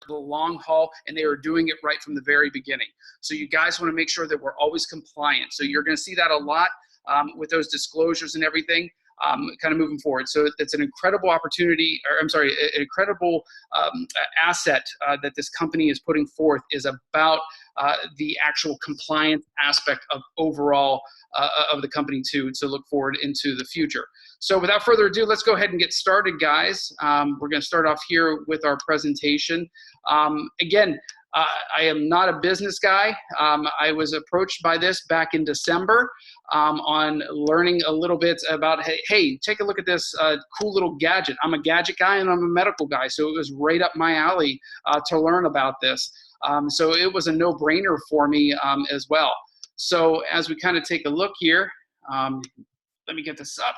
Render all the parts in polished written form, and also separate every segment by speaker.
Speaker 1: the long haul, and they are doing it right from the very beginning. So you guys want to make sure that we're always compliant. So you're going to see that a lot with those disclosures and everything. Kind of moving forward. So it's an incredible opportunity, or I'm sorry, an incredible asset that this company is putting forth is about the actual compliance aspect of overall of the company to look forward into the future. So without further ado, let's go ahead and get started, guys. We're going to start off here with our presentation. Again, I am not a business guy. I was approached by this back in December on learning a little bit about, hey, take a look at this cool little gadget. I'm a gadget guy and I'm a medical guy, so it was right up my alley to learn about this. So it was a no-brainer for me as well. So as we kind of take a look here, let me get this up.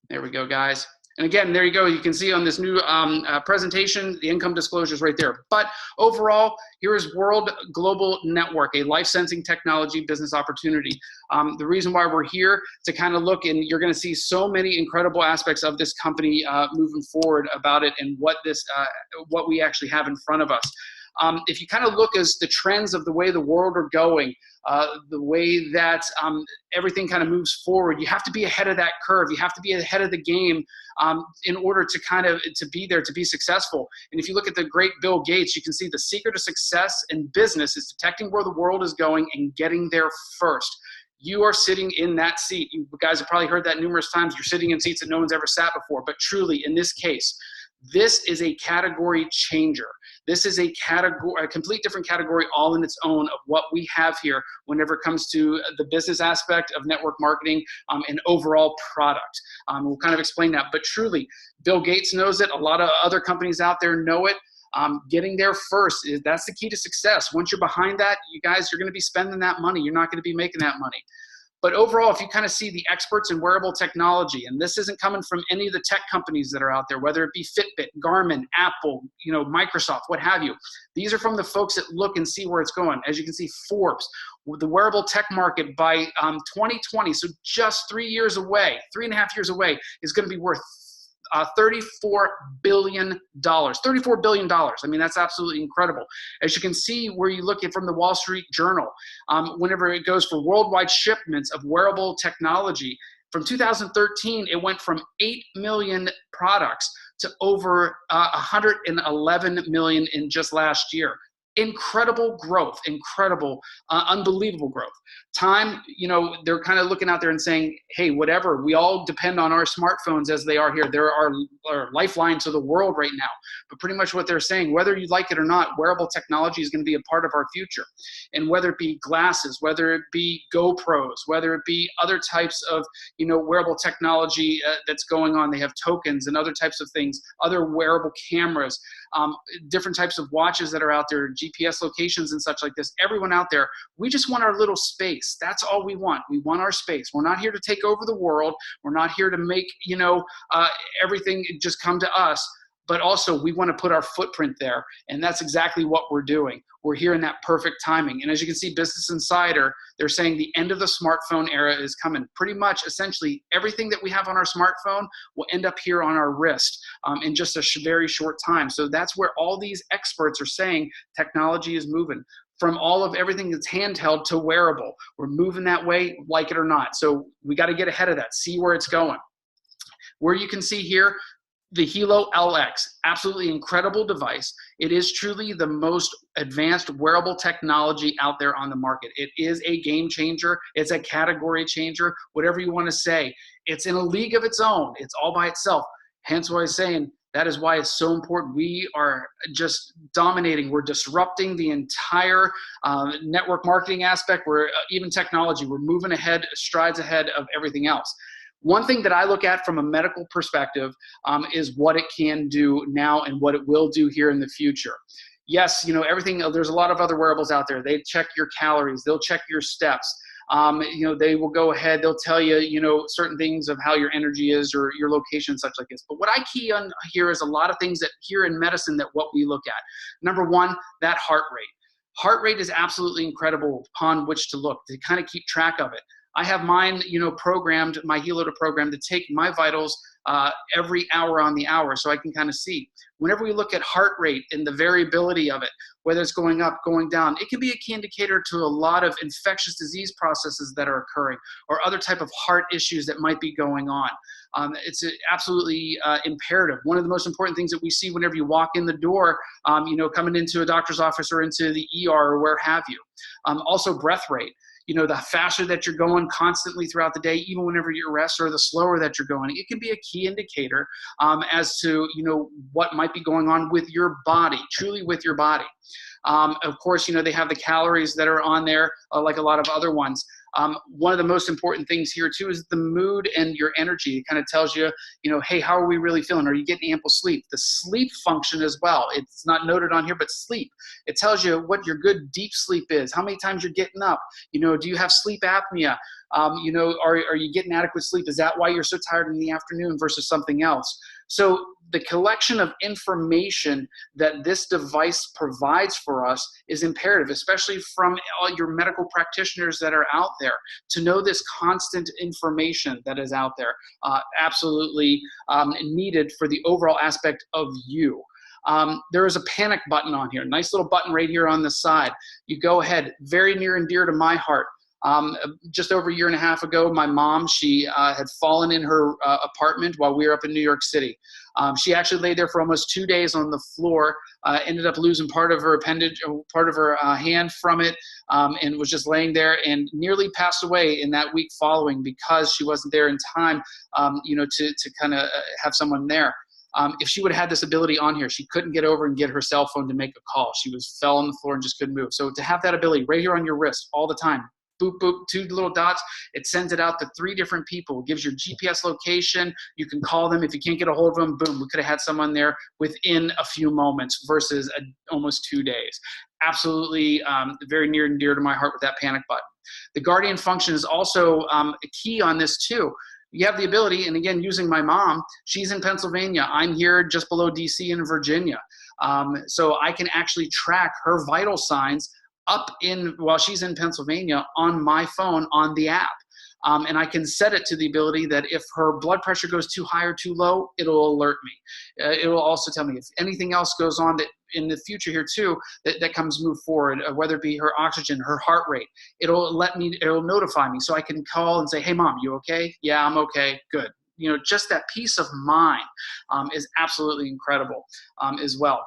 Speaker 1: There we go, guys. And again, there you go. You can see on this new presentation, the income disclosures right there. But overall, here is World Global Network, a life sensing technology business opportunity. The reason why we're here to kind of look, and you're going to see so many incredible aspects of this company moving forward about it and what we actually have in front of us. If you kind of look as the trends of the way the world are going, the way that everything kind of moves forward, you have to be ahead of that curve. You have to be ahead of the game in order to kind of be there, to be successful. And if you look at the great Bill Gates, you can see the secret to success in business is detecting where the world is going and getting there first. You are sitting in that seat. You guys have probably heard that numerous times. You're sitting in seats that no one's ever sat before. But truly, in this case, this is a category changer. This is a complete different category all in its own of what we have here whenever it comes to the business aspect of network marketing and overall product. We'll kind of explain that, but truly, Bill Gates knows it. A lot of other companies out there know it. Getting there first, that's the key to success. Once you're behind that, you guys, you're going to be spending that money. You're not going to be making that money. But overall, if you kind of see the experts in wearable technology, and this isn't coming from any of the tech companies that are out there, whether it be Fitbit, Garmin, Apple, Microsoft, what have you. These are from the folks that look and see where it's going. As you can see, Forbes, the wearable tech market by 2020, so just 3 years away, 3.5 years away, is going to be worth $34 billion. $34 billion. I mean, that's absolutely incredible. As you can see, where you look at from the Wall Street Journal, whenever it goes for worldwide shipments of wearable technology, from 2013, it went from 8 million products to over 111 million in just last year. Incredible growth, incredible, unbelievable growth. Time, they're kind of looking out there and saying, hey, whatever, we all depend on our smartphones as they are here. They're our lifeline to the world right now. But pretty much what they're saying, whether you like it or not, wearable technology is going to be a part of our future. And whether it be glasses, whether it be GoPros, whether it be other types of, wearable technology that's going on, they have tokens and other types of things, other wearable cameras, different types of watches that are out there, GPS locations and such like this. Everyone out there, we just want our little space. That's all we want. We want our space. We're not here to take over the world. We're not here to make, everything just come to us. But also we want to put our footprint there. And that's exactly what we're doing. We're here in that perfect timing. And as you can see, Business Insider, they're saying the end of the smartphone era is coming. Pretty much, essentially, everything that we have on our smartphone will end up here on our wrist in just a very short time. So that's where all these experts are saying technology is moving. From all of everything that's handheld to wearable. We're moving that way, like it or not. So we got to get ahead of that, see where it's going. Where you can see here, the Hilo LX, absolutely incredible device. It is truly the most advanced wearable technology out there on the market. It is a game changer. It's a category changer, whatever you want to say. It's in a league of its own. It's all by itself. Hence why I'm saying that is why it's so important. We are just dominating. We're disrupting the entire network marketing aspect. We're even technology. We're moving ahead, strides ahead of everything else. One thing that I look at from a medical perspective is what it can do now and what it will do here in the future. Yes, everything, there's a lot of other wearables out there. They check your calories. They'll check your steps. They will go ahead. They'll tell you, certain things of how your energy is or your location, such like this. But what I key on here is a lot of things that here in medicine that what we look at. Number one, that heart rate. Heart rate is absolutely incredible upon which to look to kind of keep track of it. I have mine, programmed, my Hilo to program to take my vitals every hour on the hour, so I can kind of see. Whenever we look at heart rate and the variability of it, whether it's going up, going down, it can be a key indicator to a lot of infectious disease processes that are occurring or other type of heart issues that might be going on. It's absolutely imperative. One of the most important things that we see whenever you walk in the door, coming into a doctor's office or into the ER or where have you. Also breath rate. The faster that you're going constantly throughout the day, even whenever you're rest, or the slower that you're going, it can be a key indicator as to, what might be going on with your body, truly with your body. Of course, they have the calories that are on there, like a lot of other ones. One of the most important things here too is the mood and your energy. It kind of tells you, hey, how are we really feeling? Are you getting ample sleep? The sleep function as well. It's not noted on here, but sleep. It tells you what your good deep sleep is, how many times you're getting up. Do you have sleep apnea? Are you getting adequate sleep? Is that why you're so tired in the afternoon versus something else? So the collection of information that this device provides for us is imperative, especially from all your medical practitioners that are out there, to know this constant information that is out there. Absolutely needed for the overall aspect of you. There is a panic button on here, nice little button right here on the side. You go ahead, very near and dear to my heart. Just over a year and a half ago, my mom, she had fallen in her apartment while we were up in New York City. She actually lay there for almost 2 days on the floor, ended up losing part of her appendage, part of her hand from it, and was just laying there and nearly passed away in that week following because she wasn't there in time, to kind of have someone there. If she would have had this ability on here, she couldn't get over and get her cell phone to make a call. She fell on the floor and just couldn't move. So to have that ability right here on your wrist all the time, boop, boop, 2 little dots, it sends it out to 3 different people. It gives your GPS location. You can call them. If you can't get a hold of them, boom, we could have had someone there within a few moments versus almost 2 days. Absolutely very near and dear to my heart with that panic button. The Guardian function is also a key on this too. You have the ability, and again, using my mom, she's in Pennsylvania. I'm here just below DC in Virginia. So I can actually track her vital signs while she's in Pennsylvania on my phone on the app. And I can set it to the ability that if her blood pressure goes too high or too low, it'll alert me. It will also tell me if anything else goes on that in the future here too, that comes move forward, whether it be her oxygen, her heart rate, it'll notify me so I can call and say, hey mom, you okay? Yeah, I'm okay, good. Just that peace of mind is absolutely incredible as well.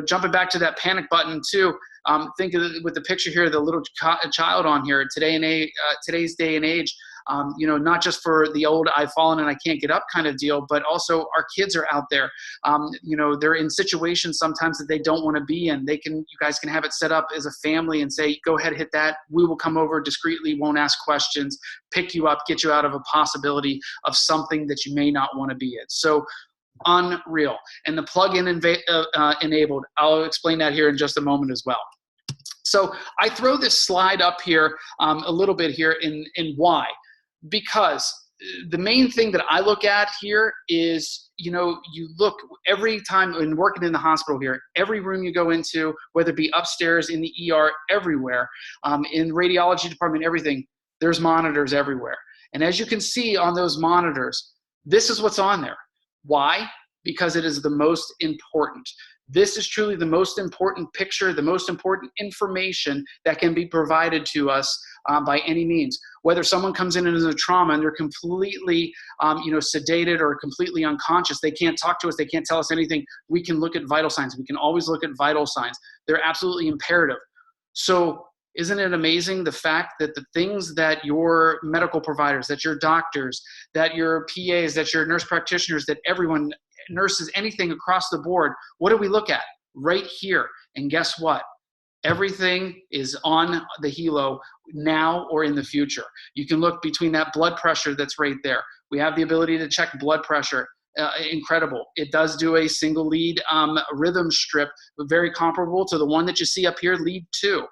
Speaker 1: Jumping back to that panic button too, think of it with the picture here, the little child on here, today's day and age, not just for the old I've fallen and I can't get up kind of deal, but also our kids are out there. They're in situations sometimes that they don't want to be in. You guys can have it set up as a family and say, go ahead, hit that. We will come over discreetly, won't ask questions, pick you up, get you out of a possibility of something that you may not want to be in. So unreal. And the plug-in enabled, I'll explain that here in just a moment as well. So I throw this slide up here a little bit here in why. Because the main thing that I look at here is, you look every time when working in the hospital here, every room you go into, whether it be upstairs, in the ER, everywhere, in the radiology department, everything, there's monitors everywhere. And as you can see on those monitors, this is what's on there. Why? Because it is the most important. This is truly the most important picture, the most important information that can be provided to us by any means. Whether someone comes in as a trauma and they're completely, sedated or completely unconscious, they can't talk to us, they can't tell us anything, we can look at vital signs. We can always look at vital signs. They're absolutely imperative. So isn't it amazing the fact that the things that your medical providers, that your doctors, that your PAs, that your nurse practitioners, that everyone, nurses, anything across the board, what do we look at? Right here. And guess what? Everything is on the helo now or in the future. You can look between that blood pressure that's right there. We have the ability to check blood pressure. Incredible. It does do a single lead rhythm strip, very comparable to the one that you see up here, lead 2.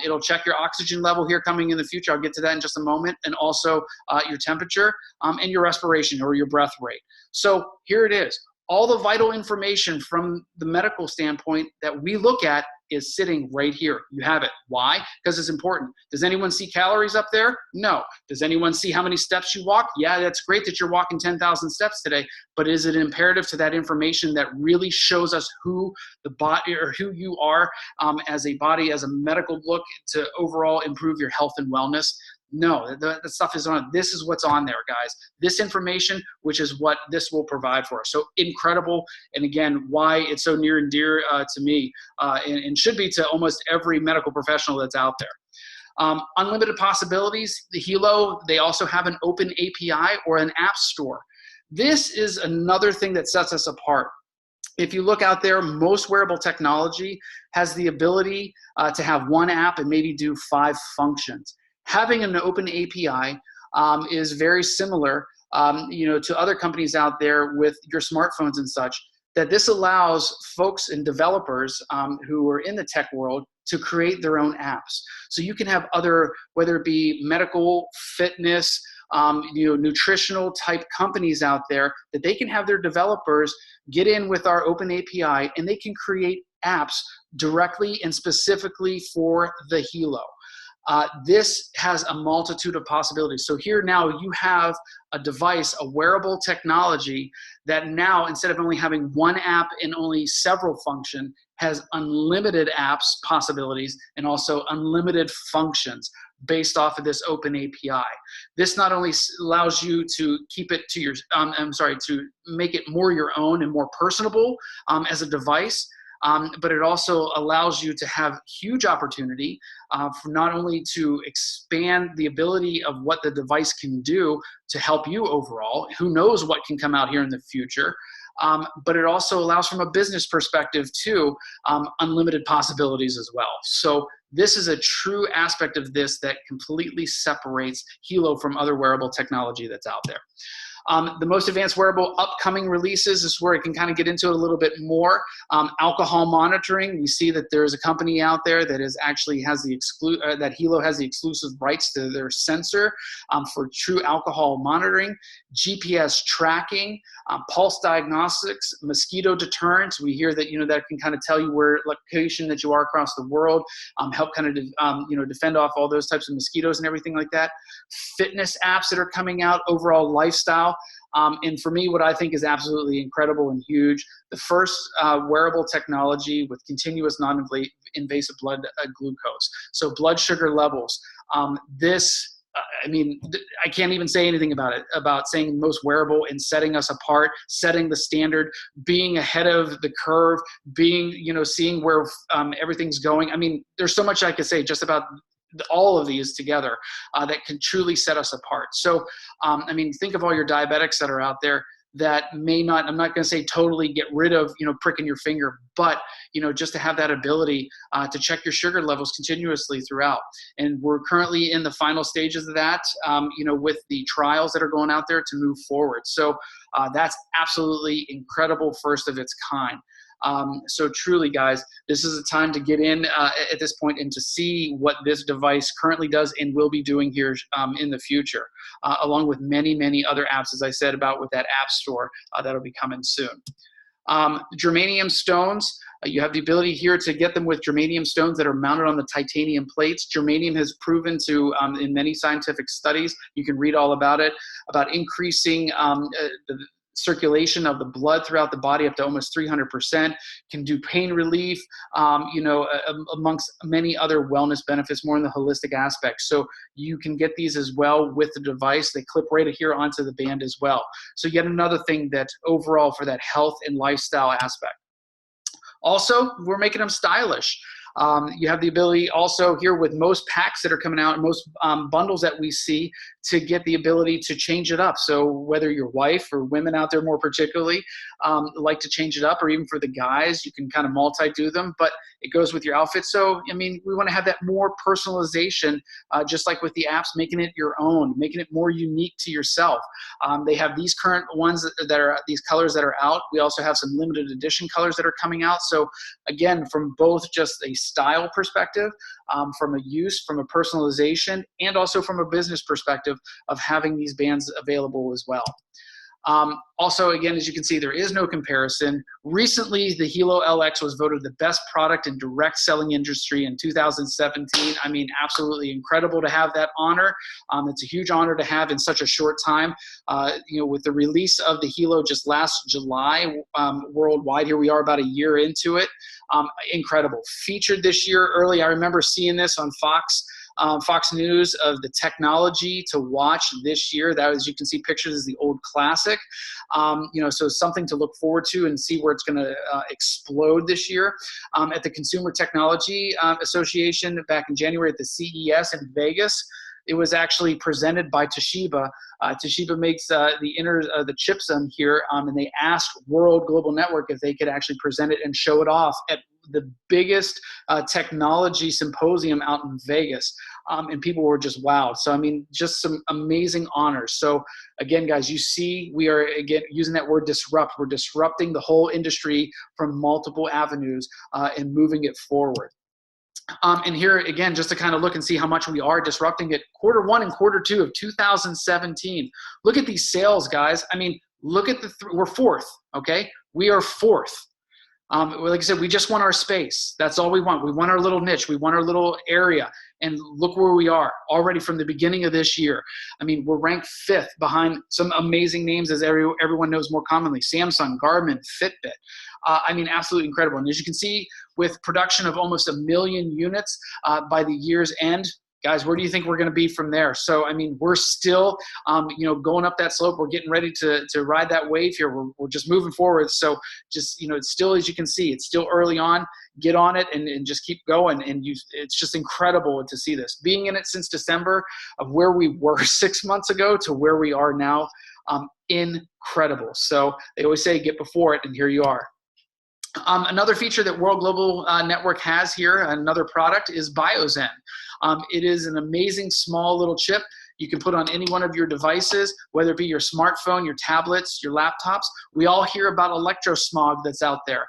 Speaker 1: It'll check your oxygen level here coming in the future. I'll get to that in just a moment. And also your temperature and your respiration or your breath rate. So here it is. All the vital information from the medical standpoint that we look at is sitting right here. You have it. Why? Because it's important. Does anyone see calories up there? No. Does anyone see how many steps you walk? Yeah, that's great that you're walking 10,000 steps today, but is it imperative to that information that really shows us who the body or who you are as a body, as a medical look to overall improve your health and wellness? No, the stuff is on. This is what's on there, guys. This information, which is what this will provide for us. So incredible. And again, why it's so near and dear to me and should be to almost every medical professional that's out there. Unlimited possibilities. The Hilo, they also have an open API or an app store. This is another thing that sets us apart. If you look out there, most wearable technology has the ability to have one app and maybe do 5 functions. Having an open API is very similar, to other companies out there with your smartphones and such, that this allows folks and developers who are in the tech world to create their own apps. So you can have other, whether it be medical, fitness, nutritional type companies out there, that they can have their developers get in with our open API and they can create apps directly and specifically for the Hilo. This has a multitude of possibilities. So here now you have a device, a wearable technology that now, instead of only having one app and only several functions, has unlimited apps possibilities and also unlimited functions based off of this open API. This not only allows you to keep it to your, to make it more your own and more personable as a device, but it also allows you to have huge opportunity for not only to expand the ability of what the device can do to help you overall. Who knows what can come out here in the future, but it also allows from a business perspective too, unlimited possibilities as well. So this is a true aspect of this that completely separates Hilo from other wearable technology that's out there. The most advanced wearable upcoming releases is where I can kind of get into it a little bit more. Alcohol monitoring, we see that there's a company out there that is actually has the that Hilo has the exclusive rights to their sensor for true alcohol monitoring, GPS tracking, pulse diagnostics, mosquito deterrence. We hear that that can kind of tell you where location that you are across the world, help kind of defend off all those types of mosquitoes and everything like that. Fitness apps that are coming out, overall lifestyle. And for me, what I think is absolutely incredible and huge, the first wearable technology with continuous non-invasive blood glucose. So blood sugar levels. I can't even say anything about it, about saying most wearable and setting us apart, setting the standard, being ahead of the curve, being, seeing where everything's going. I mean, there's so much I could say just about all of these together that can truly set us apart. So, think of all your diabetics that are out there that may not, I'm not going to say totally get rid of, pricking your finger, but, just to have that ability to check your sugar levels continuously throughout. And we're currently in the final stages of that, with the trials that are going out there to move forward. So that's absolutely incredible, first of its kind. So truly, guys, this is a time to get in at this point and to see what this device currently does and will be doing here in the future, along with many, many other apps, as I said, about with that app store that'll be coming soon. Germanium stones, you have the ability here to get them with germanium stones that are mounted on the titanium plates. Germanium has proven to, in many scientific studies, you can read all about it, about increasing the circulation of the blood throughout the body up to almost 300%, can do pain relief, amongst many other wellness benefits, more in the holistic aspect. So you can get these as well with the device. They clip right here onto the band as well. So yet another thing that overall for that health and lifestyle aspect. Also, we're making them stylish. You have the ability also here with most packs that are coming out, most bundles that we see, to get the ability to change it up. So whether your wife or women out there more particularly like to change it up, or even for the guys, you can kind of multi-do them, but it goes with your outfit. So, we want to have that more personalization, just like with the apps, making it your own, making it more unique to yourself. They have these current ones that are these colors that are out. We also have some limited edition colors that are coming out. So again, from both just a style perspective, from a use, from a personalization, and also from a business perspective of having these bands available as well. Also, again, as you can see, there is no comparison. Recently, the Hilo LX was voted the best product in direct selling industry in 2017. I mean, absolutely incredible to have that honor. It's a huge honor to have in such a short time. With the release of the Hilo just last July worldwide, here we are about a year into it. Incredible. Featured this year early. I remember seeing this on Fox News of the technology to watch this year. That, as you can see pictures, is the old classic. So something to look forward to and see where it's going to explode this year. At the Consumer Technology Association back in January at the CES in Vegas, it was actually presented by Toshiba. Toshiba makes the chips on here, and they asked World Global Network if they could actually present it and show it off at the biggest technology symposium out in Vegas, and people were just wowed. So I mean, just some amazing honors. So again, guys, you see we are again using that word disrupt. We're disrupting the whole industry from multiple avenues and moving it forward. And here again, just to kind of look and see how much we are disrupting it. Q1 and Q2 of 2017. Look at these sales, guys. I mean, look at we're fourth. Okay, we are fourth. Like I said, we just want our space. That's all we want. We want our little niche. We want our little area. And look where we are already from the beginning of this year. I mean, we're ranked 5th behind some amazing names, as everyone knows more commonly: Samsung, Garmin, Fitbit. I mean, absolutely incredible. And as you can see, with production of almost 1 million units by the year's end, guys, where do you think we're going to be from there? So, I mean, we're still, going up that slope. We're getting ready to ride that wave here. We're just moving forward. So just, it's still, as you can see, it's still early on. Get on it and just keep going. And it's just incredible to see this. Being in it since December, of where we were 6 months ago to where we are now, incredible. So they always say get before it, and here you are. Another feature that World Global Network has here, another product, is BioZen. It is an amazing small little chip you can put on any one of your devices, whether it be your smartphone, your tablets, your laptops. We all hear about electrosmog that's out there.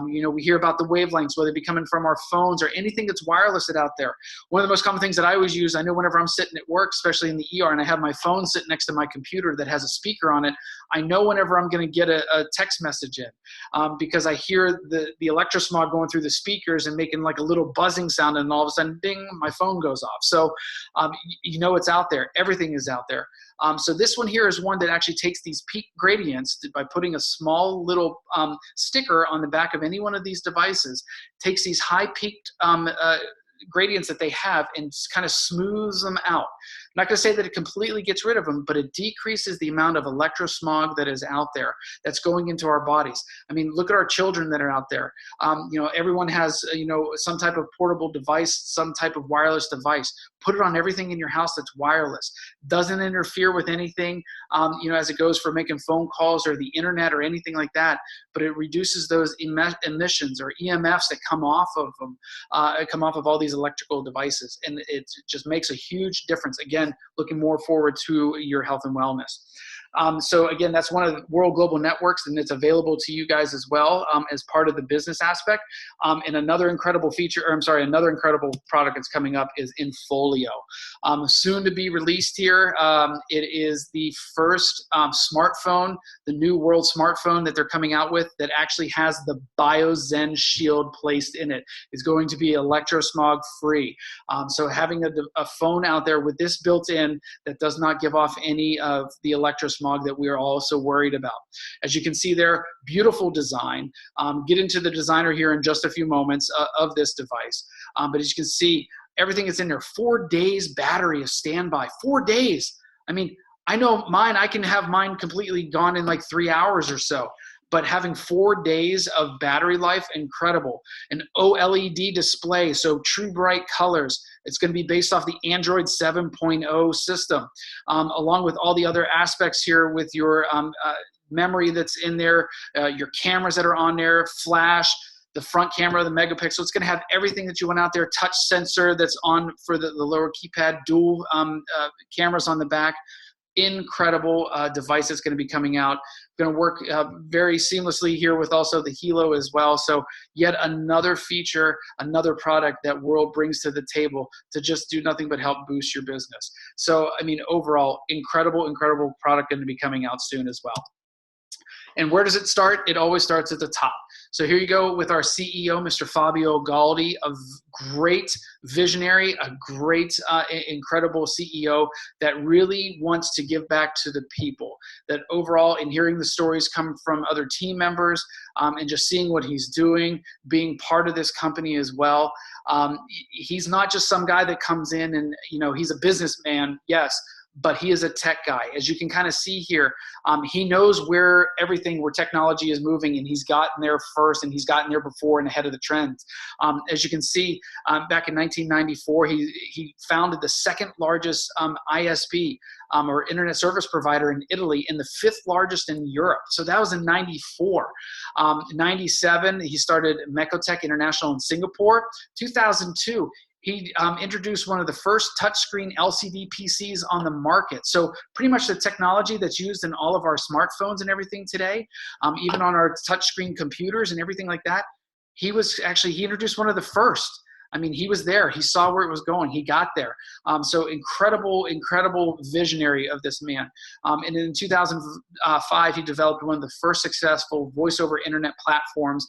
Speaker 1: We hear about the wavelengths, whether it be coming from our phones or anything that's wireless that's out there. One of the most common things that I always use, I know whenever I'm sitting at work, especially in the ER, and I have my phone sitting next to my computer that has a speaker on it, I know whenever I'm going to get a text message in because I hear the electrosmog going through the speakers and making like a little buzzing sound, and all of a sudden, ding, my phone goes off. So it's out there. Everything is out there. So this one here is one that actually takes these peak gradients by putting a small little sticker on the back of any one of these devices, takes these high peaked gradients that they have and kind of smooths them out. I'm not going to say that it completely gets rid of them, but it decreases the amount of electrosmog that is out there that's going into our bodies. I mean, look at our children that are out there. Everyone has, some type of portable device, some type of wireless device. Put it on everything in your house that's wireless. Doesn't interfere with anything, as it goes for making phone calls or the internet or anything like that, but it reduces those emissions or EMFs that come off of them, come off of all these electrical devices. And it just makes a huge difference. Again, looking more forward to your health and wellness. So again, that's one of the World Global Networks, and it's available to you guys as well as part of the business aspect. And another incredible another incredible product that's coming up is Infolio. Soon to be released here. It is the first smartphone, the new world smartphone that they're coming out with that actually has the BioZen shield placed in it. It's going to be electrosmog free. So having a phone out there with this built in that does not give off any of the electrosmog that we are also worried about. As you can see there, beautiful design. Get into the designer here in just a few moments of this device. But as you can see, everything is in there. 4 days battery of standby. 4 days. I mean, I know mine, I can have mine completely gone in like 3 hours or so. But having 4 days of battery life, incredible. An OLED display, so true bright colors. It's going to be based off the Android 7.0 system, along with all the other aspects here with your memory that's in there, your cameras that are on there, flash, the front camera, the megapixel. It's going to have everything that you want out there, touch sensor that's on for the lower keypad, dual cameras on the back. Incredible device that's going to be coming out. Going to work very seamlessly here with also the Hilo as well. So yet another feature, another product that World brings to the table to just do nothing but help boost your business. So, I mean, overall, incredible product going to be coming out soon as well. And where does it start? It always starts at the top. So here you go with our CEO, Mr. Fabio Galdi, a great visionary, a great, incredible CEO that really wants to give back to the people. That overall, in hearing the stories come from other team members, and just seeing what he's doing, being part of this company as well. He's not just some guy that comes in and, he's a businessman, yes, but he is a tech guy. As you can kind of see here, he knows where technology is moving, and he's gotten there first, and he's gotten there before and ahead of the trends. As you can see, back in 1994, he founded the second largest ISP, or internet service provider in Italy, and the 5th largest in Europe. So that was in 94. 97, he started Mecotech International in Singapore. 2002, he introduced one of the first touchscreen LCD PCs on the market. So pretty much the technology that's used in all of our smartphones and everything today, even on our touchscreen computers and everything like that, he introduced one of the first. I mean, he was there. He saw where it was going. He got there. So incredible visionary of this man. And in 2005, he developed one of the first successful voice-over internet platforms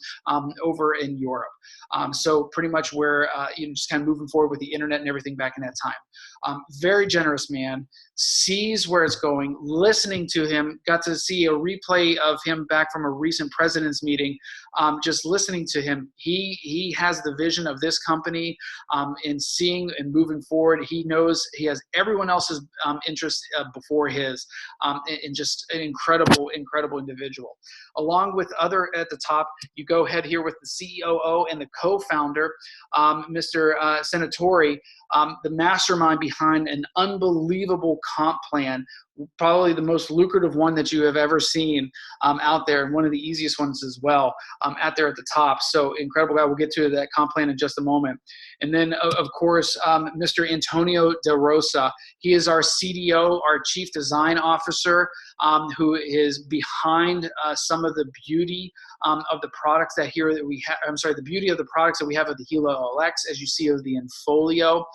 Speaker 1: over in Europe. So pretty much where, just kind of moving forward with the internet and everything back in that time. Very generous man, sees where it's going, listening to him, got to see a replay of him back from a recent president's meeting, just listening to him. He has the vision of this company, and seeing and moving forward. He knows he has everyone else's interest before his, and just an incredible individual. Along with other at the top, you go ahead here with the COO and the co-founder, Mr. Senatori, the mastermind behind an unbelievable comp plan, probably the most lucrative one that you have ever seen out there, and one of the easiest ones as well, out there at the top. So incredible guy. We'll get to that comp plan in just a moment. And then, of course, Mr. Antonio De Rosa. He is our CDO, our Chief Design Officer, who is behind some of the beauty of the products that we have. I'm sorry, the beauty of the products that we have of the Hilo LX, as you see of the Infolio.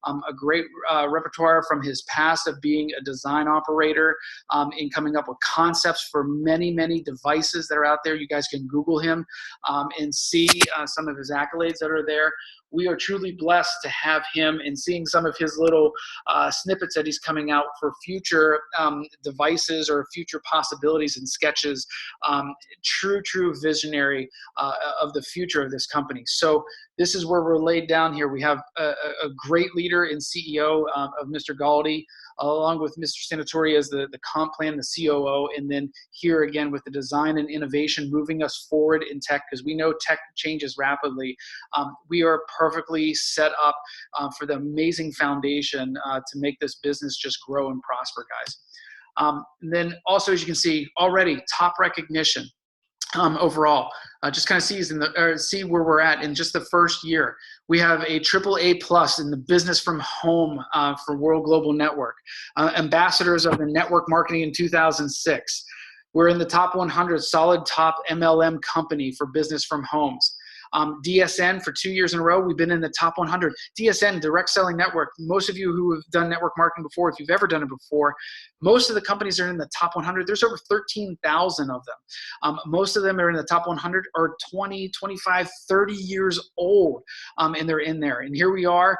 Speaker 1: A great repertoire from his past of being a design operator, in coming up with concepts for many devices that are out there. You guys can Google him and see some of his accolades that are there. We are truly blessed to have him, and seeing some of his little snippets that he's coming out for future devices or future possibilities and sketches. True visionary of the future of this company. So this is where we're laid down here. We have a great leader and CEO of Mr. Galdi, along with Mr. Senatori as the comp plan, the COO, and then here again with the design and innovation moving us forward in tech, because we know tech changes rapidly. We are perfectly set up for the amazing foundation to make this business just grow and prosper, guys. And then also, as you can see, already top recognition. Overall, just kind of see where we're at in just the first year. We have a AAA+ in the business from home for World Global Network. Ambassadors of the network marketing in 2006. We're in the top 100 solid top MLM company for business from homes. DSN for 2 years in a row, we've been in the top 100. DSN, direct selling network. Most of you who have done network marketing before, if you've ever done it before, most of the companies are in the top 100. There's over 13,000 of them. Most of them are in the top 100 are 20, 25, 30 years old, and they're in there. And here we are,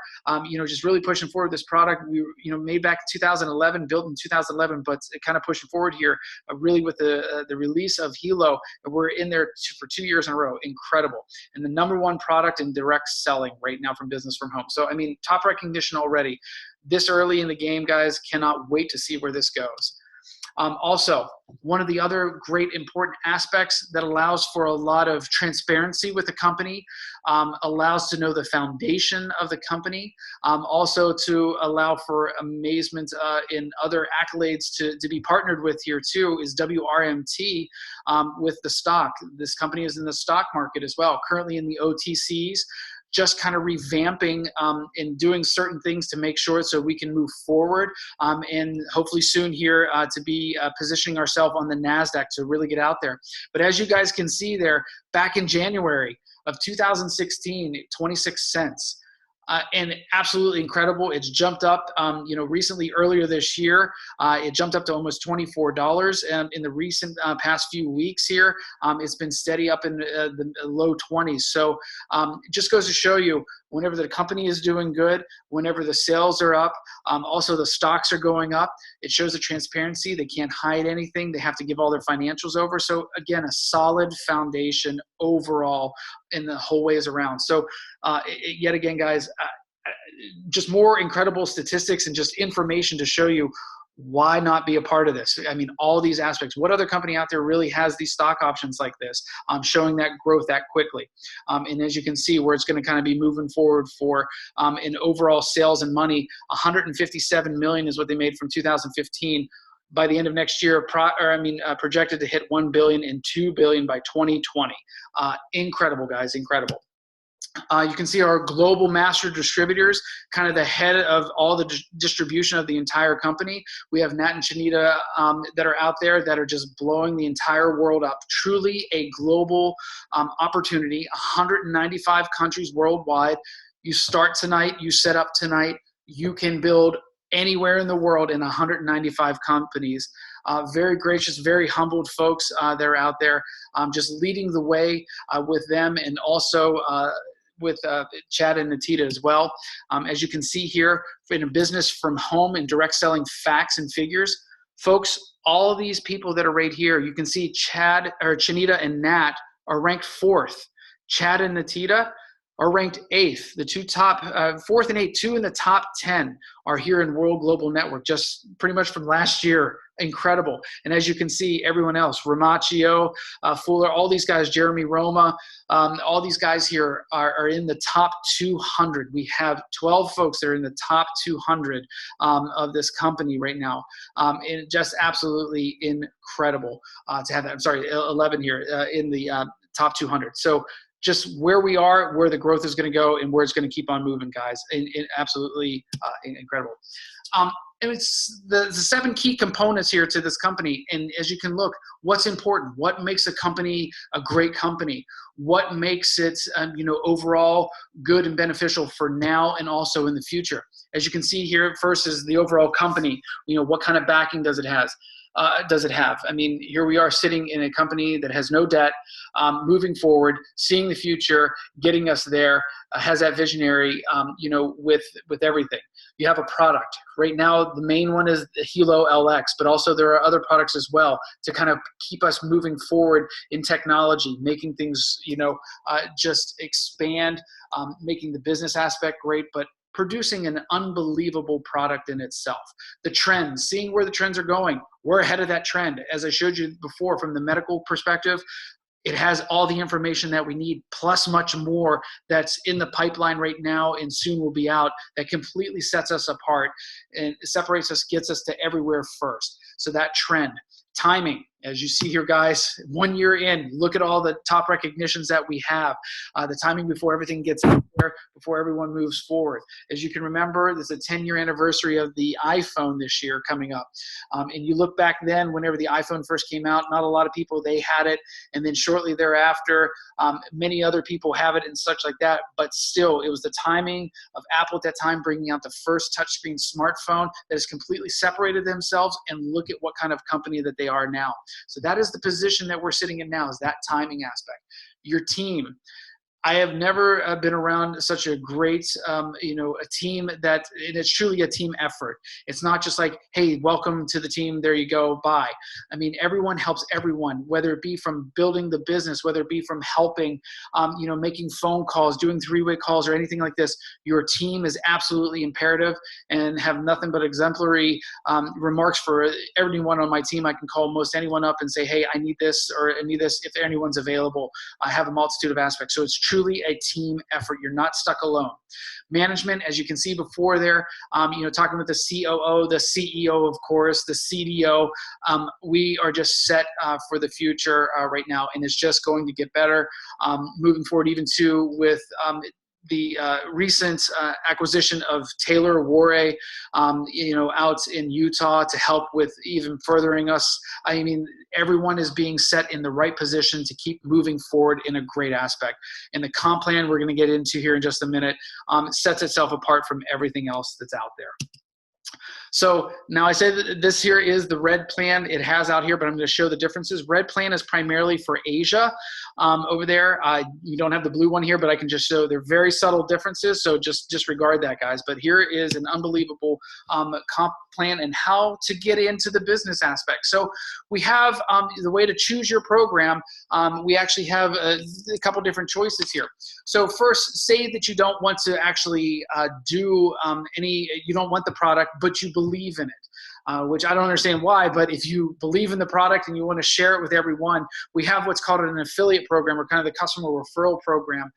Speaker 1: just really pushing forward this product. We made back in 2011, built in 2011, but kind of pushing forward here, really with the release of Hilo. We're in there for 2 years in a row. Incredible. And the #1 product in direct selling right now from business from home. So, I mean, top recognition already. This early in the game, guys, cannot wait to see where this goes. Also, one of the other great important aspects that allows for a lot of transparency with the company, allows to know the foundation of the company, also to allow for amazement in other accolades to be partnered with here too, is WRMT with the stock. This company is in the stock market as well, currently in the OTCs. Just kind of revamping and doing certain things to make sure so we can move forward, and hopefully soon here to be positioning ourselves on the NASDAQ to really get out there. But as you guys can see there, back in January of 2016, 26 cents. And absolutely incredible. It's jumped up, recently earlier this year, it jumped up to almost $24 in the recent past few weeks here. It's been steady up in the low 20s. So it just goes to show you, whenever the company is doing good, whenever the sales are up, also the stocks are going up, it shows the transparency. They can't hide anything. They have to give all their financials over. So again, a solid foundation overall in the whole ways around. So yet again, guys, just more incredible statistics and just information to show you why not be a part of this. I mean, all these aspects. What other company out there really has these stock options like this, showing that growth that quickly? And as you can see, where it's going to kind of be moving forward for in overall sales and money, 157 million is what they made from 2015. By the end of next year, projected to hit 1 billion and 2 billion by 2020. Incredible, guys, incredible. You can see our global master distributors, kind of the head of all the distribution of the entire company. We have Nat and Chanita that are out there that are just blowing the entire world up. Truly a global opportunity, 195 countries worldwide. You start tonight, you set up tonight, you can build anywhere in the world in 195 companies. Very gracious, very humbled folks that are out there, just leading the way with them, and also with Chad and Natita as well. As you can see here, in a business from home and direct selling facts and figures, folks, all of these people that are right here, you can see Chanita and Nat are ranked 4th. Chad and Natita are ranked 8th. The two top, 4th and 8th, 2 in the top 10 are here in World Global Network, just pretty much from last year. Incredible. And as you can see, everyone else, Ramaccio, Fuller, all these guys, Jeremy Roma, all these guys here are in the top 200. We have 12 folks that are in the top 200 of this company right now. And just absolutely incredible to have that. I'm sorry, 11 here in the top 200. So just where we are, where the growth is going to go, and where it's going to keep on moving, guys. Absolutely incredible. And it's the 7 key components here to this company. And as you can look, what's important? What makes a company a great company? What makes it, overall good and beneficial for now and also in the future? As you can see here, first is the overall company. What kind of backing does it have? I mean, here we are sitting in a company that has no debt, moving forward, seeing the future, getting us there, has that visionary, with everything. You have a product. Right now, the main one is the Hilo LX, but also there are other products as well to kind of keep us moving forward in technology, making things, just expand, making the business aspect great, but producing an unbelievable product in itself. The trends, seeing where the trends are going, we're ahead of that trend. As I showed you before, from the medical perspective, it has all the information that we need, plus much more that's in the pipeline right now and soon will be out, that completely sets us apart and separates us, gets us to everywhere first. So that trend. Timing, as you see here, guys, 1 year in, look at all the top recognitions that we have. The timing before everything gets out there, before everyone moves forward. As you can remember, there's a 10-year anniversary of the iPhone this year coming up. And you look back then, whenever the iPhone first came out, not a lot of people, they had it. And then shortly thereafter, many other people have it and such like that. But still, it was the timing of Apple at that time bringing out the first touchscreen smartphone that has completely separated themselves, and look at what kind of company that they are now. So that is the position that we're sitting in now, is that timing aspect. Your team. I have never been around such a great, a team that it's truly a team effort. It's not just like, hey, welcome to the team, there you go, bye. I mean, everyone helps everyone, whether it be from building the business, whether it be from helping, making phone calls, doing 3-way calls or anything like this. Your team is absolutely imperative, and have nothing but exemplary remarks for everyone on my team. I can call most anyone up and say, hey, I need this, or I need this, if anyone's available. I have a multitude of aspects. So it's truly a team effort. You're not stuck alone. Management, as you can see before there, talking with the COO, the CEO, of course, the CDO, we are just set for the future right now, and it's just going to get better moving forward, even too with
Speaker 2: recent acquisition of Taylor WOR, out in Utah to help with even furthering us. I mean, everyone is being set in the right position to keep moving forward in a great aspect. And the comp plan we're going to get into here in just a minute sets itself apart from everything else that's out there. So now I say that this here is the red plan. It has out here, but I'm going to show the differences. Red plan is primarily for Asia over there. You don't have the blue one here, but I can just show they're very subtle differences. So just disregard that, guys. But here is an unbelievable comp plan and how to get into the business aspect. So we have the way to choose your program. We actually have a couple different choices here. So first, say that you don't want to actually you don't want the product, but you believe in it, which I don't understand why, but if you believe in the product and you want to share it with everyone, we have what's called an affiliate program, or kind of the customer referral program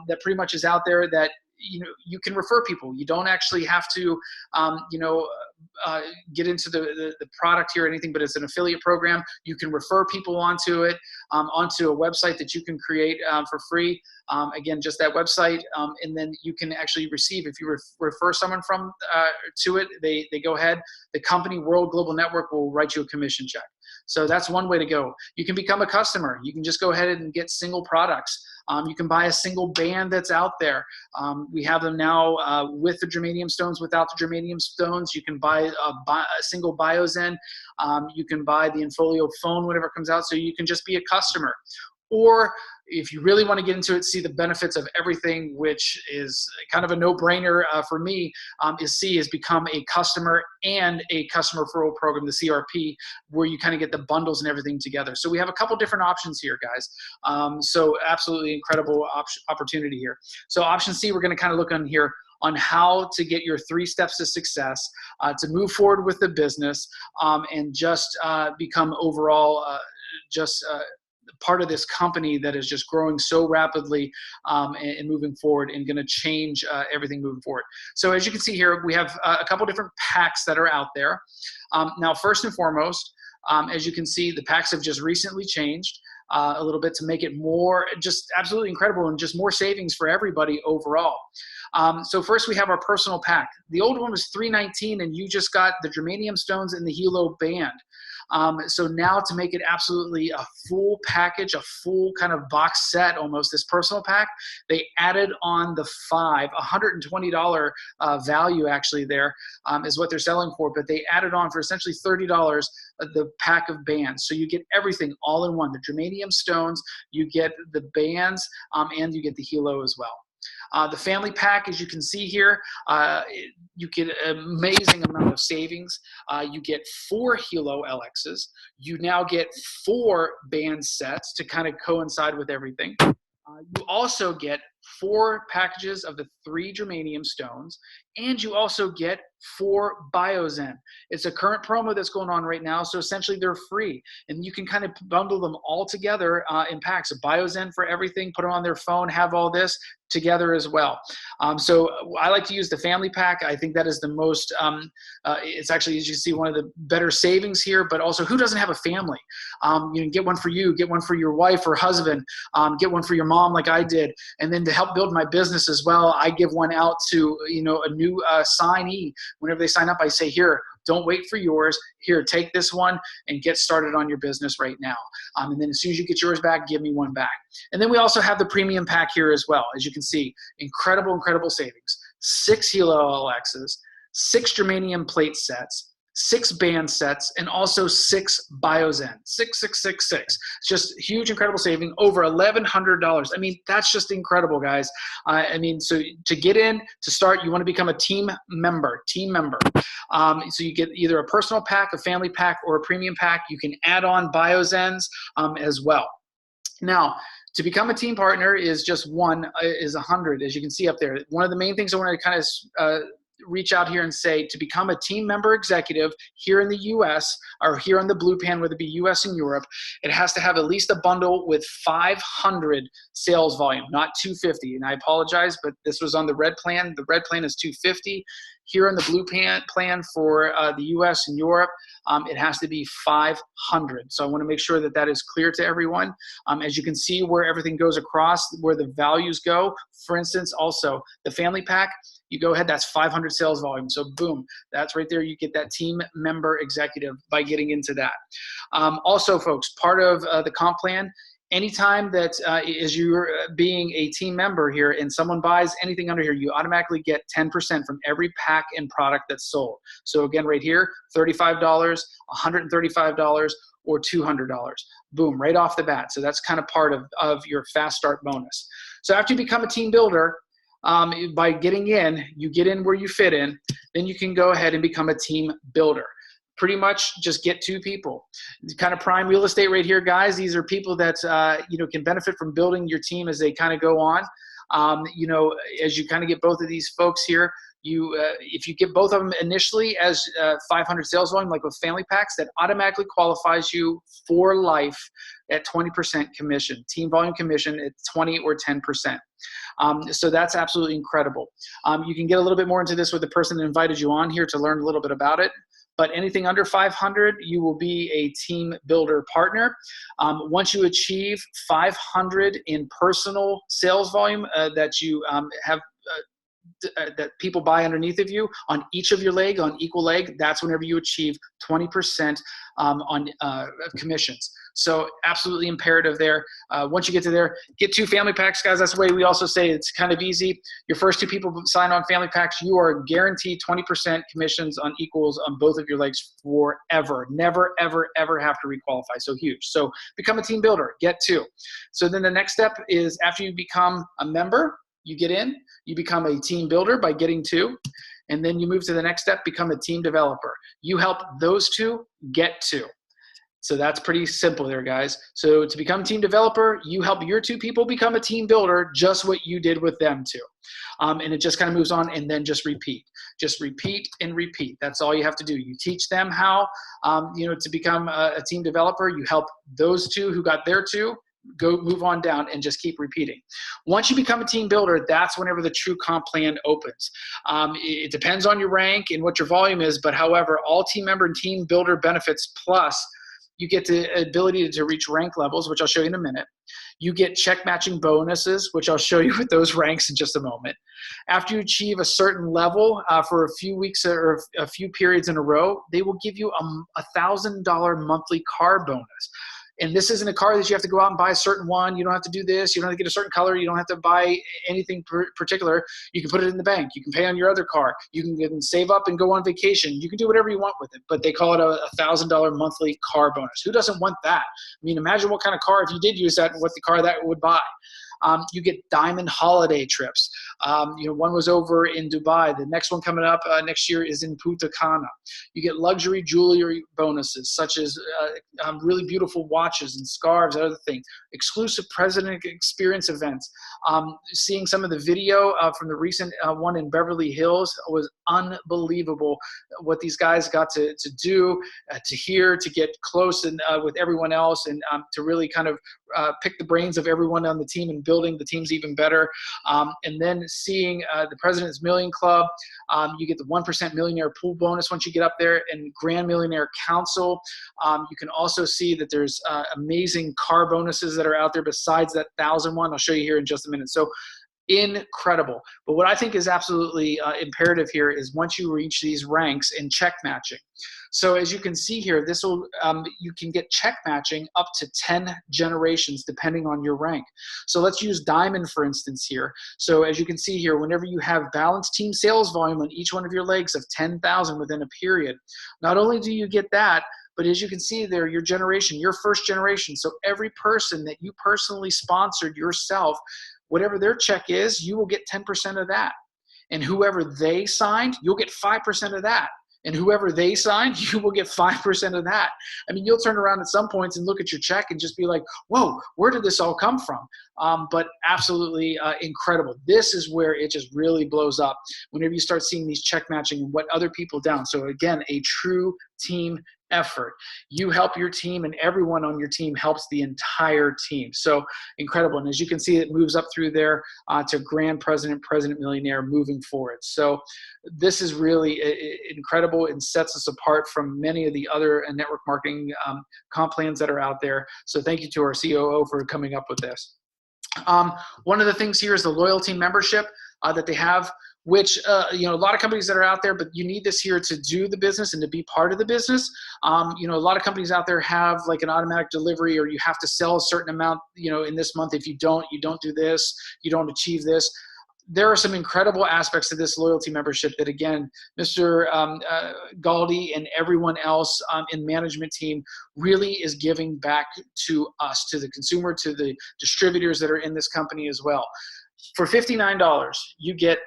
Speaker 2: that pretty much is out there that you can refer people. You don't actually have to get into the product here or anything, but it's an affiliate program. You can refer people onto it, onto a website that you can create for free. Again, just that website, and then you can actually receive, if you refer someone to it, they go ahead, the company World Global Network will write you a commission check. So that's one way to go. You can become a customer. You can just go ahead and get single products. You can buy a single band that's out there. We have them now with the germanium stones, without the germanium stones. You can buy a single Biozen. You can buy the Infolio phone whenever it comes out. So you can just be a customer. Or if you really want to get into it, see the benefits of everything, which is kind of a no-brainer for me, is become a customer and a customer referral program, the CRP, where you kind of get the bundles and everything together. So we have a couple different options here, guys. So absolutely incredible opportunity here. So option C, we're going to kind of look on here on how to get your 3 steps to success, to move forward with the business, and just become overall part of this company that is just growing so rapidly and moving forward, and going to change everything moving forward. So as you can see here, we have a couple different packs that are out there. Now, first and foremost, as you can see, the packs have just recently changed a little bit to make it more just absolutely incredible and just more savings for everybody overall. So first we have our personal pack. The old one was $319 and you just got the germanium stones and the Hilo band. So now to make it absolutely a full package, a full kind of box set almost, this personal pack, they added on the $120 value actually there is what they're selling for, but they added on for essentially $30 the pack of bands. So you get everything all in one, the germanium stones, you get the bands, and you get the Hilo as well. The family pack, as you can see here, you get an amazing amount of savings. You get 4 Hilo LXs. You now get 4 band sets to kind of coincide with everything. You also get 4 packages of the 3 germanium stones, and you also get 4 Biozen. It's a current promo that's going on right now, so essentially they're free, and you can kind of bundle them all together in packs. A Biozen for everything, put it on their phone, have all this together as well. So I like to use the family pack. I think that is the most, it's actually, as you see, one of the better savings here, but also who doesn't have a family? You can get one for you, get one for your wife or husband, get one for your mom like I did, and then to help build my business as well, I give one out to a new signee. Whenever they sign up, I say, here, don't wait for yours. Here, take this one and get started on your business right now. And then as soon as you get yours back, give me one back. And then we also have the premium pack here as well. As you can see, incredible, incredible savings. 6 Hilo LXs, 6 germanium plate sets, 6 band sets, and also 6 Biozen. 6. It's just huge, incredible saving, over $1,100. I mean, that's just incredible, guys. I mean, so to get in, to start, you want to become a team member. So you get either a personal pack, a family pack, or a premium pack. You can add on Biozens as well. Now, to become a team partner is just 1 is 100, as you can see up there. One of the main things I want to kind of reach out here and say, to become a team member executive here in the US or here on the blue pan, whether it be US and Europe, it has to have at least a bundle with 500 sales volume, not 250. And I apologize, but this was on the red plan. The red plan is 250. Here on the blue plan for the US and Europe, it has to be 500. So I want to make sure that that is clear to everyone. As you can see where everything goes across, where the values go. For instance, also the family pack, you go ahead, that's 500 sales volume. So boom, that's right there. You get that team member executive by getting into that. Also, folks, part of the comp plan, anytime that as you're being a team member here and someone buys anything under here, you automatically get 10% from every pack and product that's sold. So again, right here, $35, $135, or $200. Boom, right off the bat. So that's kind of part of your fast start bonus. So after you become a team builder, by getting in, you get in where you fit in, then you can go ahead and become a team builder. Pretty much just get 2 people. It's kind of prime real estate right here, guys. These are people that can benefit from building your team as they kind of go on. As you kind of get both of these folks here, if you get both of them initially as 500 sales volume, like with family packs, that automatically qualifies you for life at 20% commission, team volume commission at 20 or 10%. So that's absolutely incredible. You can get a little bit more into this with the person that invited you on here to learn a little bit about it. But anything under 500, you will be a team builder partner. Once you achieve 500 in personal sales volume that you have that people buy underneath of you on each of your leg, on equal leg, that's whenever you achieve 20% on commissions. So absolutely imperative there. Once you get to there, get 2 family packs, guys. That's the way we also say it's kind of easy. Your first 2 people sign on family packs, you are guaranteed 20% commissions on equals on both of your legs forever. Never, ever, ever have to requalify. So huge. So become a team builder, get 2. So then the next step is after you become a member, you get in, you become a team builder by getting 2, and then you move to the next step, become a team developer. You help those 2 get 2. So that's pretty simple there, guys. So to become team developer, you help your 2 people become a team builder, just what you did with them 2. And it just kind of moves on, and then just repeat. Just repeat and repeat. That's all you have to do. You teach them how, to become a team developer. You help those 2 who got their 2. Go move on down and just keep repeating. Once you become a team builder, that's whenever the true comp plan opens. It depends on your rank and what your volume is, but however, all team member and team builder benefits plus you get the ability to reach rank levels, which I'll show you in a minute. You get check matching bonuses, which I'll show you with those ranks in just a moment. After you achieve a certain level for a few weeks or a few periods in a row, they will give you a $1,000 monthly car bonus. And this isn't a car that you have to go out and buy a certain one. You don't have to do this. You don't have to get a certain color. You don't have to buy anything particular. You can put it in the bank. You can pay on your other car. You can save up and go on vacation. You can do whatever you want with it. But they call it a $1,000 monthly car bonus. Who doesn't want that? I mean, imagine what kind of car, if you did use that, and what the car that would buy. You get diamond holiday trips. One was over in Dubai. The next one coming up next year is in Punta Cana. You get luxury jewelry bonuses, such as really beautiful watches and scarves, other things. Exclusive president experience events. Seeing some of the video from the recent one in Beverly Hills was unbelievable. What these guys got to do, to hear, to get close and with everyone else, and to really kind of pick the brains of everyone on the team and building the teams even better. And then seeing the President's Million Club, you get the 1% millionaire pool bonus once you get up there, and Grand Millionaire Council. You can also see that there's amazing car bonuses that are out there besides that 1,000 one. I'll show you here in just a minute. So incredible. But what I think is absolutely imperative here is once you reach these ranks in check matching. So as you can see here, this will you can get check matching up to 10 generations depending on your rank. So let's use Diamond for instance here. So as you can see here, whenever you have balanced team sales volume on each one of your legs of 10,000 within a period, not only do you get that, but as you can see there, your generation, your first generation. So every person that you personally sponsored yourself, whatever their check is, you will get 10% of that. And whoever they signed, you'll get 5% of that. and whoever they sign, you will get 5% of that. I mean, you'll turn around at some points and look at your check and just be like, whoa, where did this all come from? But absolutely incredible. This is where it just really blows up whenever you start seeing these check matching and what other people down. So again, a true team effort. You help your team and everyone on your team helps the entire team. So incredible. And as you can see, it moves up through there to grand president, president millionaire moving forward. So this is really incredible and sets us apart from many of the other network marketing comp plans that are out there. So thank you to our COO for coming up with this. One of the things here is the loyalty membership that they have, which, you know, a lot of companies that are out there, but you need this here to do the business and to be part of the business. You know, a lot of companies out there have like an automatic delivery, or you have to sell a certain amount, you know, in this month. If you don't do this, you don't achieve this. There are some incredible aspects to this loyalty membership that, again, Mr. Galdi and everyone else in management team really is giving back to us, to the consumer, to the distributors that are in this company as well. For $59, you get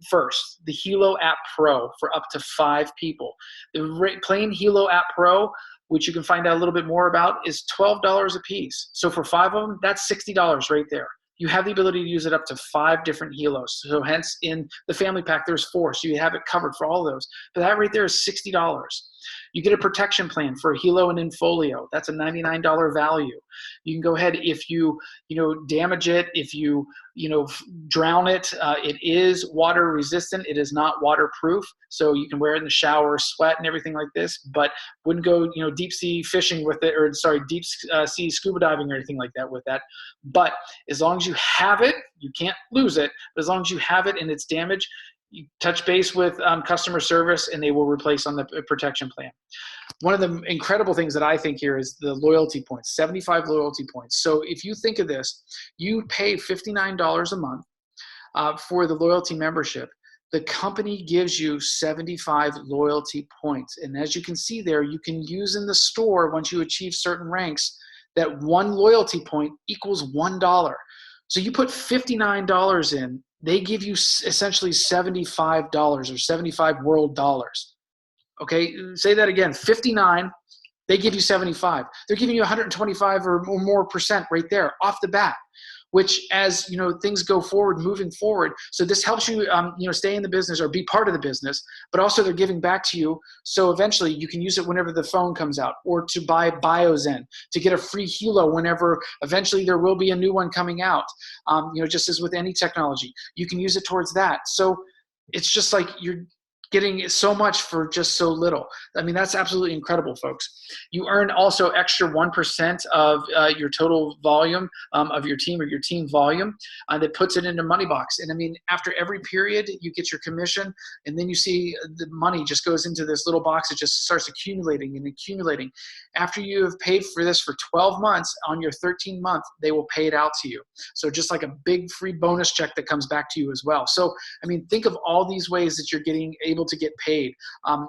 Speaker 2: first the Hilo App Pro for up to 5 people. The plain Hilo App Pro, which you can find out a little bit more about, is $12 a piece. So for 5 of them, that's $60 right there. You have the ability to use it up to 5 different Hilos. So hence in the family pack, there's 4. So you have it covered for all of those. But that right there is $60. You get a protection plan for Hilo and Infolio. That's a $99 value. You can go ahead if you damage it, if you drown it. It is water resistant. It is not waterproof. So you can wear it in the shower, sweat, and everything like this. But wouldn't go deep sea fishing with it, or sorry, deep sea scuba diving or anything like that with that. But as long as you have it, you can't lose it. But as long as you have it and it's damaged, you touch base with customer service and they will replace on the protection plan. One of the incredible things that I think here is the loyalty points, 75 loyalty points. So if you think of this, you pay $59 a month for the loyalty membership. The company gives you 75 loyalty points. And as you can see there, you can use in the store once you achieve certain ranks, that one loyalty point equals $1. So you put $59 in, they give you essentially $75 or 75 world dollars. Okay, say that again, 59, they give you 75. They're giving you 125 or more percent right there off the bat, which as things go forward, moving forward, so this helps you stay in the business or be part of the business, but also they're giving back to you. So eventually you can use it whenever the phone comes out, or to buy BioZen, to get a free Hilo whenever eventually there will be a new one coming out. Just as with any technology, you can use it towards that. So it's just like you're getting so much for just so little. I mean, that's absolutely incredible, folks. You earn also extra 1% of your total volume of your team, or your team volume, that puts it into money box. And I mean, after every period, you get your commission, and then you see the money just goes into this little box. It just starts accumulating and accumulating. After you have paid for this for 12 months, on your 13th month, they will pay it out to you. So just like a big free bonus check that comes back to you as well. So, I mean, think of all these ways that you're getting able to get paid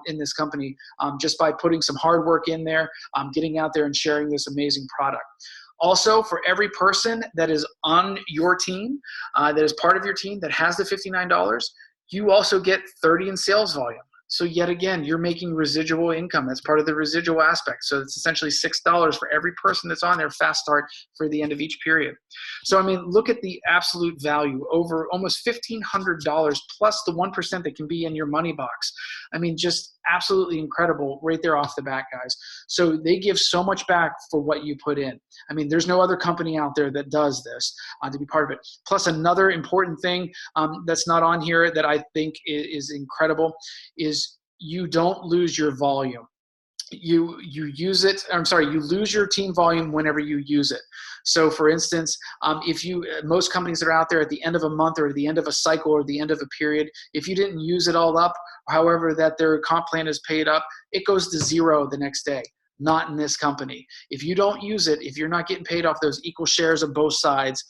Speaker 2: in this company, just by putting some hard work in there, getting out there and sharing this amazing product. Also, for every person that is on your team, that is part of your team that has the $59, you also get 30 in sales volume. So yet again, you're making residual income. That's part of the residual aspect. So it's essentially $6 for every person that's on their fast start for the end of each period. So, I mean, look at the absolute value, over almost $1,500 plus the 1% that can be in your money box. I mean, just absolutely incredible right there off the bat, guys. So they give so much back for what you put in. I mean, there's no other company out there that does this to be part of it. Plus, another important thing that's not on here that I think is incredible is you don't lose your volume. You use it, you lose your team volume whenever you use it. So for instance, most companies that are out there at the end of a month or at the end of a cycle or the end of a period, if you didn't use it all up, however that their comp plan is paid up, it goes to zero the next day. Not in this company. If you don't use it, if you're not getting paid off those equal shares of both sides,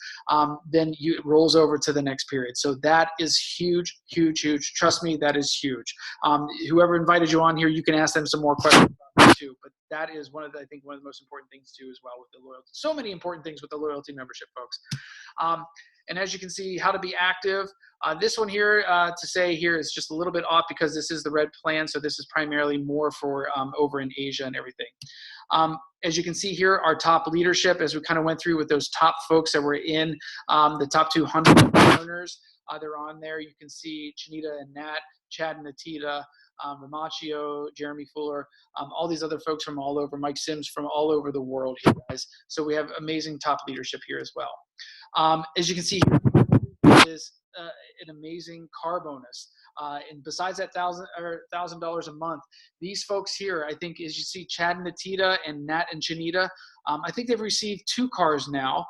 Speaker 2: then it rolls over to the next period. So that is huge, huge, huge. Trust me, that is huge. Whoever invited you on here, you can ask them some more questions about that too. But that is I think one of the most important things too as well with the loyalty. So many important things with the loyalty membership, folks. And as you can see, how to be active. This one here to say here is just a little bit off because this is the red plan. So this is primarily more for over in Asia and everything. As you can see here, our top leadership, as we kind of went through with those top folks that were in the top 200 learners, they're on there. You can see Chinita and Nat, Chad and Natita, Ramaccio, Jeremy Fuller, all these other folks from all over, Mike Sims from all over the world here, guys. So we have amazing top leadership here as well. As you can see here is an amazing car bonus. And besides that $1,000 a month, these folks here, I think, as you see Chad and Natita and Nat and Chinita, I think they've received 2 cars now.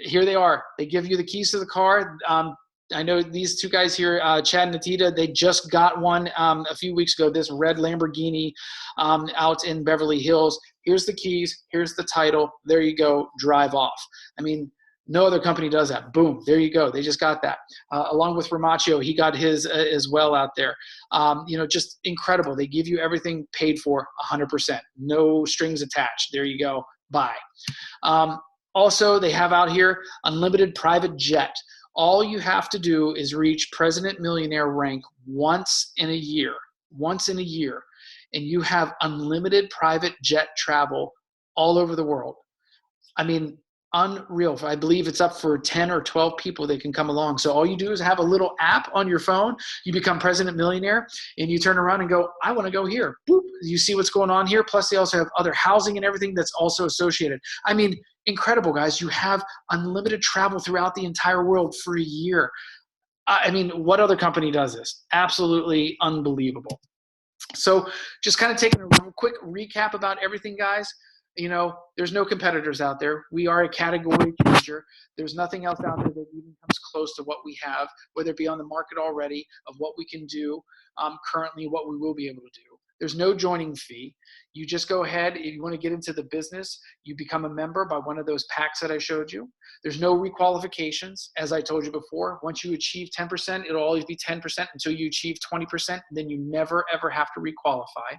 Speaker 2: Here they are. They give you the keys to the car. I know these 2 guys here, Chad and Natita, they just got one a few weeks ago, this red Lamborghini out in Beverly Hills. Here's the keys. Here's the title. There you go. Drive off. I mean, no other company does that. Boom. There you go. They just got that. Along with Ramaccio, he got his as well out there. Just incredible. They give you everything paid for 100%. No strings attached. There you go. Bye. Also, they have out here unlimited private jet. All you have to do is reach President Millionaire rank once in a year, and you have unlimited private jet travel all over the world. I mean, unreal. I believe it's up for 10 or 12 people that can come along. So all you do is have a little app on your phone. You become President Millionaire, and you turn around and go, I want to go here. Boop. You see what's going on here. Plus, they also have other housing and everything that's also associated. I mean, incredible, guys. You have unlimited travel throughout the entire world for a year. I mean, what other company does this? Absolutely unbelievable. So just kind of taking a real quick recap about everything, guys. There's no competitors out there. We are a category changer. There's nothing else out there that even comes close to what we have, whether it be on the market already, of what we can do currently, what we will be able to do. There's no joining fee. You just go ahead. If you want to get into the business, you become a member by one of those packs that I showed you. There's no requalifications. As I told you before, once you achieve 10%, it'll always be 10% until you achieve 20%. And then you never, ever have to requalify.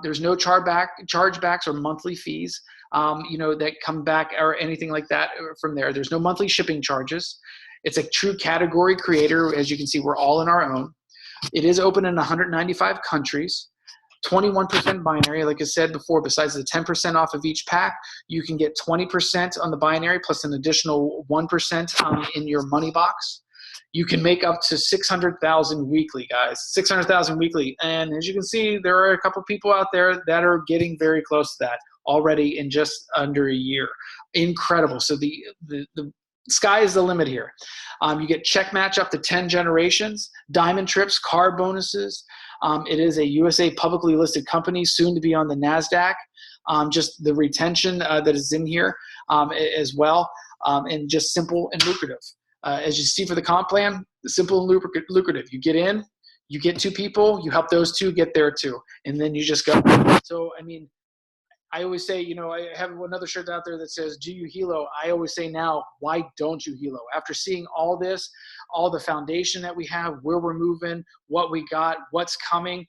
Speaker 2: There's no chargebacks or monthly fees, that come back or anything like that from there. There's no monthly shipping charges. It's a true category creator. As you can see, we're all in our own. It is open in 195 countries, 21% binary. Like I said before, besides the 10% off of each pack, you can get 20% on the binary plus an additional 1% in your money box. You can make up to 600,000 weekly, guys, 600,000 weekly. And as you can see, there are a couple people out there that are getting very close to that already in just under a year. Incredible. So the sky is the limit here. You get check match up to 10 generations, diamond trips, car bonuses. It is a USA publicly listed company, soon to be on the NASDAQ. Just the retention that is in here as well, and just simple and lucrative. As you see for the comp plan, simple and lucrative. You get in, you get 2 people, you help those 2 get there too, and then you just go. So, I mean, I always say, I have another shirt out there that says, do you helo? I always say now, why don't you helo? After seeing all this, all the foundation that we have, where we're moving, what we got, what's coming,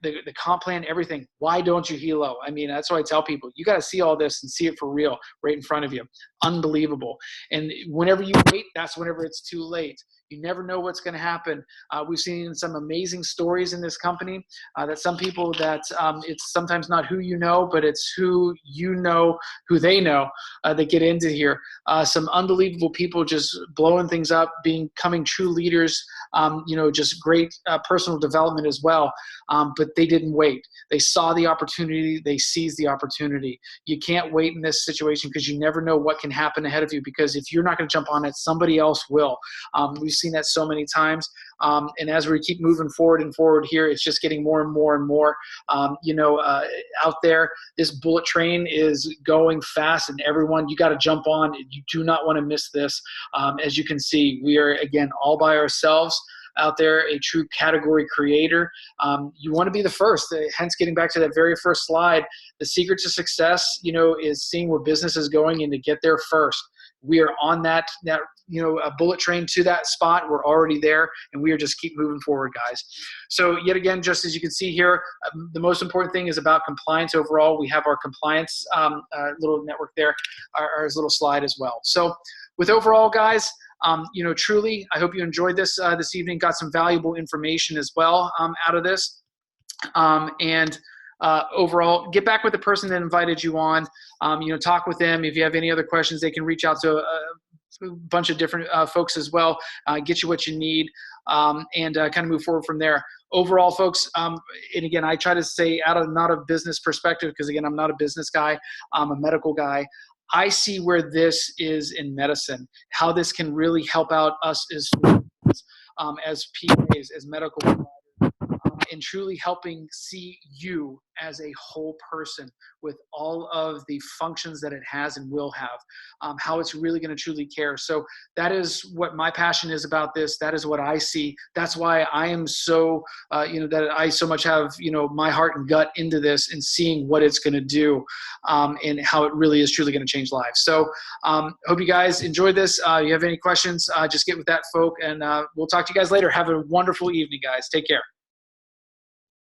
Speaker 2: the comp plan, everything, why don't you helo? I mean, that's what I tell people. You got to see all this and see it for real right in front of you. Unbelievable. And whenever you wait, that's whenever it's too late. You never know what's going to happen. We've seen some amazing stories in this company that some people that it's sometimes not who you know, but it's who you know, who they know that get into here. Some unbelievable people just blowing things up, becoming true leaders, just great personal development as well. But they didn't wait. They saw the opportunity. They seized the opportunity. You can't wait in this situation because you never know what can happen ahead of you, because if you're not going to jump on it, somebody else will. We've seen that so many times. And as we keep moving forward and forward here, it's just getting more and more and more, out there. This bullet train is going fast, and everyone, you got to jump on. You do not want to miss this. As you can see, we are, again, all by ourselves out there, a true category creator. You want to be the first, hence getting back to that very first slide. The secret to success, is seeing where business is going and to get there first. We are on that a bullet train to that spot. We're already there, and we are just keep moving forward, guys. So yet again, just as you can see here, the most important thing is about compliance overall. We have our compliance little network there, our little slide as well. So with overall, guys, truly, I hope you enjoyed this this evening, got some valuable information as well out of this. Overall, get back with the person that invited you on. Talk with them. If you have any other questions, they can reach out to a bunch of different folks as well, get you what you need, and kind of move forward from there. Overall, folks, and again, I try to say not a business perspective, because again, I'm not a business guy, I'm a medical guy. I see where this is in medicine, how this can really help out us as PAs, as medical providers, and truly helping see you as a whole person with all of the functions that it has and will have, how it's really going to truly care. So that is what my passion is about this. That is what I see. That's why I am so, that I so much have, my heart and gut into this and seeing what it's going to do, and how it really is truly going to change lives. So hope you guys enjoyed this. You have any questions, just get with that folk, and we'll talk to you guys later. Have a wonderful evening, guys. Take care.